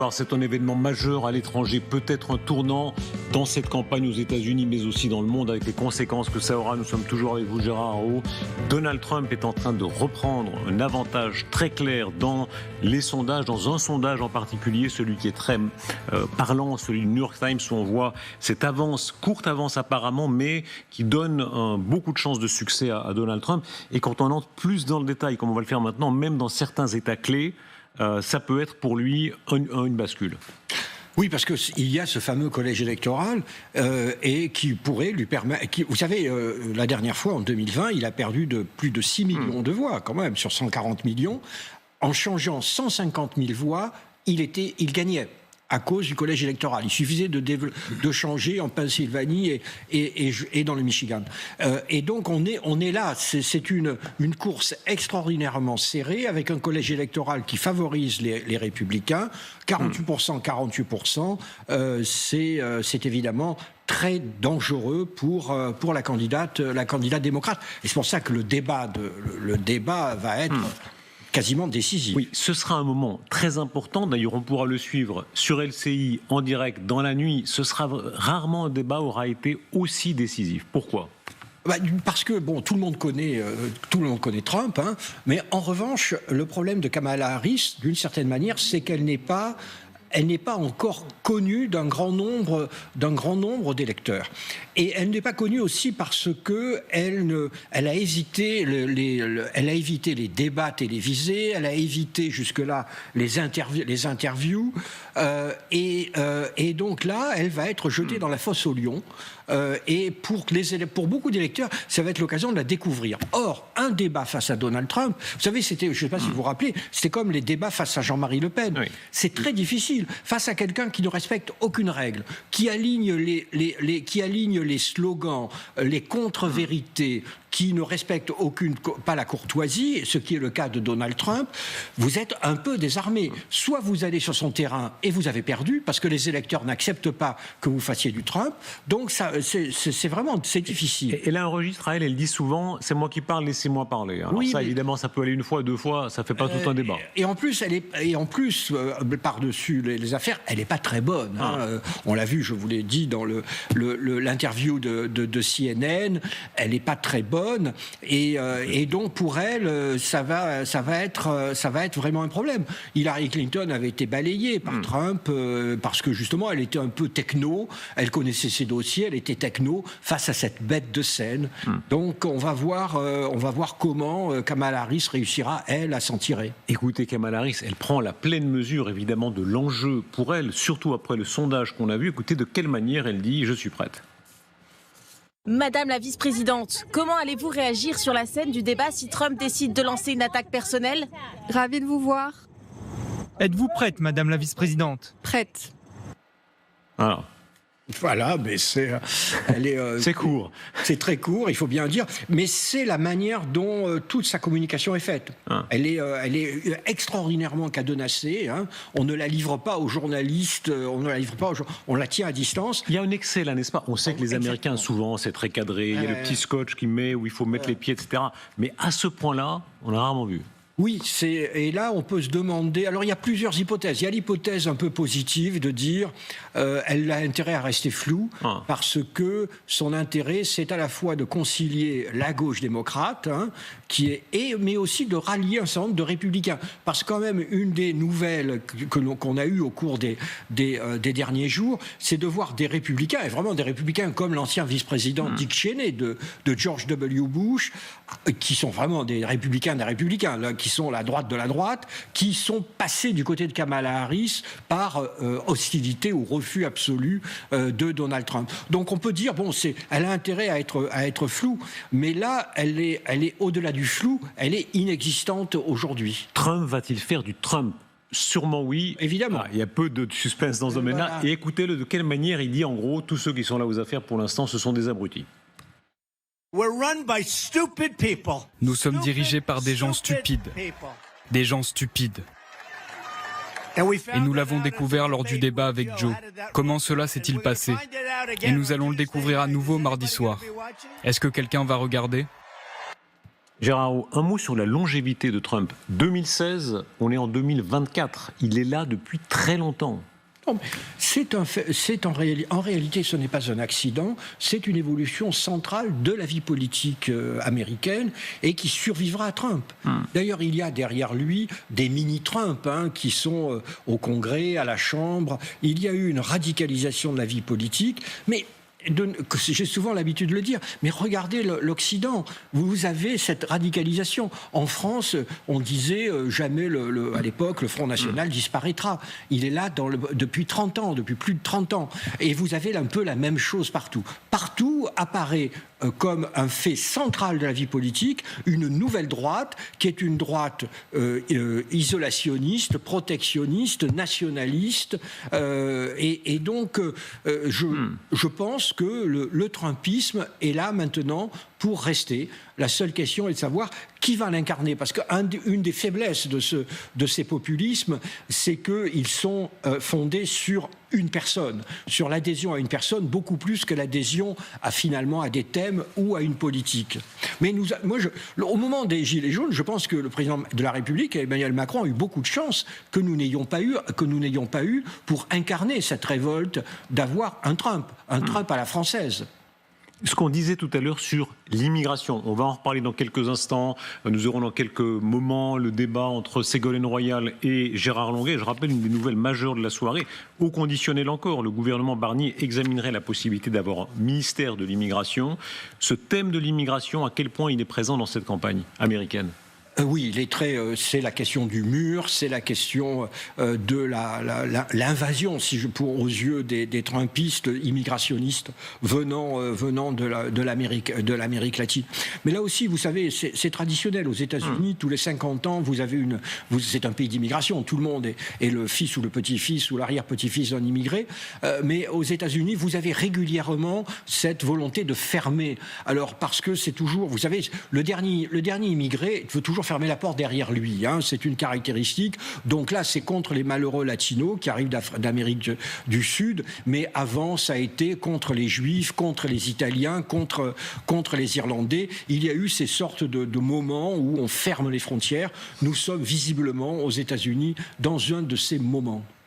Alors, c'est un événement majeur à l'étranger, peut-être un tournant dans cette campagne aux États-Unis, mais aussi dans le monde, avec les conséquences que ça aura. Nous sommes toujours avec vous, Gérard Haraud. Donald Trump est en train de reprendre un avantage très clair dans les sondages, dans un sondage en particulier, celui qui est très parlant, celui du New York Times, où on voit cette avance, courte avance apparemment, mais qui donne beaucoup de chances de succès à Donald Trump. Et quand on entre plus dans le détail, comme on va le faire maintenant, même dans certains États clés, ça peut être pour lui une bascule. Oui, parce qu'il y a ce fameux collège électoral et qui pourrait lui permettre... Vous savez, la dernière fois, en 2020, il a perdu de plus de 6 millions de voix, quand même, sur 140 millions. En changeant 150 000 voix, il gagnait à cause du collège électoral. Il suffisait de changer en Pennsylvanie et dans le Michigan. Et donc on est là. C'est une course extraordinairement serrée avec un collège électoral qui favorise les républicains. 48%, c'est évidemment très dangereux pour la candidate démocrate. Et c'est pour ça que le débat va être quasiment décisif. Oui, ce sera un moment très important. D'ailleurs, on pourra le suivre sur LCI en direct dans la nuit. Ce sera rarement un débat aura été aussi décisif. Pourquoi ? Parce que tout le monde connaît Trump, hein, mais en revanche, le problème de Kamala Harris, d'une certaine manière, c'est qu'elle n'est pas encore connue d'un grand nombre d'électeurs. Et elle n'est pas connue aussi parce que elle a évité les débats télévisés, elle a évité jusque-là les interviews, et donc là, elle va être jetée dans la fosse aux lions. Et pour beaucoup d'électeurs, ça va être l'occasion de la découvrir. Or, un débat face à Donald Trump, vous savez, je ne sais pas si vous vous rappelez, c'était comme les débats face à Jean-Marie Le Pen. Oui. C'est très difficile face à quelqu'un qui ne respecte aucune règle, qui aligne les slogans, les contre-vérités, qui ne respecte pas la courtoisie, ce qui est le cas de Donald Trump. Vous êtes un peu désarmé. Soit vous allez sur son terrain et vous avez perdu, parce que les électeurs n'acceptent pas que vous fassiez du Trump. Donc c'est difficile. Et là, un registre à elle dit souvent, c'est moi qui parle, laissez-moi parler. Alors oui, ça, évidemment, ça peut aller une fois, deux fois, ça fait pas tout un débat. Et en plus, par-dessus les affaires, elle n'est pas très bonne. Hein. On l'a vu, je vous l'ai dit dans l'interview de CNN, elle n'est pas très bonne. Et donc pour elle, ça va être vraiment un problème. Hillary Clinton avait été balayée par Trump parce que justement elle était un peu techno, elle connaissait ses dossiers, elle était techno face à cette bête de scène. Donc on va voir comment Kamala Harris réussira elle à s'en tirer. Écoutez, Kamala Harris, elle prend la pleine mesure évidemment de l'enjeu pour elle, surtout après le sondage qu'on a vu. Écoutez de quelle manière elle dit je suis prête. Madame la vice-présidente, comment allez-vous réagir sur la scène du débat si Trump décide de lancer une attaque personnelle ? Ravie de vous voir. Êtes-vous prête, Madame la vice-présidente ? Prête. Alors. Voilà, mais c'est court. C'est très court, il faut bien dire. Mais c'est la manière dont toute sa communication est faite. Elle est extraordinairement cadenassée. Hein. On ne la livre pas aux journalistes, on la tient à distance. Il y a un excès là, n'est-ce pas ? On sait que les Américains, souvent, c'est très cadré. Il y a le petit scotch qui met où il faut mettre les pieds, etc. Mais à ce point-là, on l'a rarement vu. Oui, et là on peut se demander, alors il y a plusieurs hypothèses. Il y a l'hypothèse un peu positive de dire elle a intérêt à rester floue parce que son intérêt c'est à la fois de concilier la gauche démocrate, hein, mais aussi de rallier un certain nombre de républicains. Parce que quand même une des nouvelles qu'on a eues au cours des derniers jours, c'est de voir des républicains, et vraiment des républicains comme l'ancien vice-président Dick Cheney de George W. Bush, qui sont vraiment des républicains là, qui sont la droite de la droite, qui sont passés du côté de Kamala Harris par hostilité ou refus absolu de Donald Trump. Donc on peut dire, elle a intérêt à être floue, mais là, elle est au-delà du flou, elle est inexistante aujourd'hui. Trump va-t-il faire du Trump ? Sûrement oui. Évidemment. Il y a peu de suspense dans ce domaine-là. Voilà. Et écoutez-le, de quelle manière il dit en gros, tous ceux qui sont là aux affaires pour l'instant, ce sont des abrutis. Nous sommes dirigés par des gens stupides. Des gens stupides. Et nous l'avons découvert lors du débat avec Joe. Comment cela s'est-il passé ? Et nous allons le découvrir à nouveau mardi soir. Est-ce que quelqu'un va regarder ? Gérard Araud, un mot sur la longévité de Trump. 2016, on est en 2024. Il est là depuis très longtemps. C'est un fait, en réalité, ce n'est pas un accident, c'est une évolution centrale de la vie politique américaine et qui survivra à Trump. D'ailleurs, il y a derrière lui des mini-Trump qui sont au Congrès, à la Chambre. Il y a eu une radicalisation de la vie politique, mais j'ai souvent l'habitude de le dire, mais regardez l'Occident. Vous avez cette radicalisation. En France, on disait jamais, à l'époque, le Front National disparaîtra. Il est là depuis 30 ans, depuis plus de 30 ans. Et vous avez un peu la même chose partout. Partout apparaît comme un fait central de la vie politique, une nouvelle droite, qui est une droite isolationniste, protectionniste, nationaliste. Et donc, je pense que le Trumpisme est là maintenant pour rester. La seule question est de savoir qui va l'incarner. Parce qu'une des faiblesses de ces populismes, c'est qu'ils sont fondés sur une personne, sur l'adhésion à une personne, beaucoup plus que l'adhésion à des thèmes ou à une politique. Mais au moment des Gilets jaunes, je pense que le président de la République, Emmanuel Macron, a eu beaucoup de chance que nous n'ayons pas eu pour incarner cette révolte d'avoir un Trump à la française. Ce qu'on disait tout à l'heure sur l'immigration, on va en reparler dans quelques instants. Nous aurons dans quelques moments le débat entre Ségolène Royal et Gérard Longuet. Je rappelle une des nouvelles majeures de la soirée, au conditionnel encore. Le gouvernement Barnier examinerait la possibilité d'avoir un ministère de l'immigration. Ce thème de l'immigration, à quel point il est présent dans cette campagne américaine ? Oui, c'est la question du mur, c'est la question de l'invasion, aux yeux des Trumpistes immigrationnistes venant de l'Amérique latine. Mais là aussi, vous savez, c'est traditionnel. Aux États-Unis, tous les 50 ans, c'est un pays d'immigration. Tout le monde est le fils ou le petit-fils ou l'arrière-petit-fils d'un immigré. Mais aux États-Unis, vous avez régulièrement cette volonté de fermer. Alors, parce que c'est toujours, vous savez, le dernier immigré veut toujours fermer la porte derrière lui, c'est une caractéristique. Donc là, c'est contre les malheureux latinos qui arrivent d'Amérique du Sud, mais avant, ça a été contre les Juifs, contre les Italiens, contre les Irlandais. Il y a eu ces sortes de moments où on ferme les frontières. Nous sommes visiblement aux États-Unis dans un de ces moments.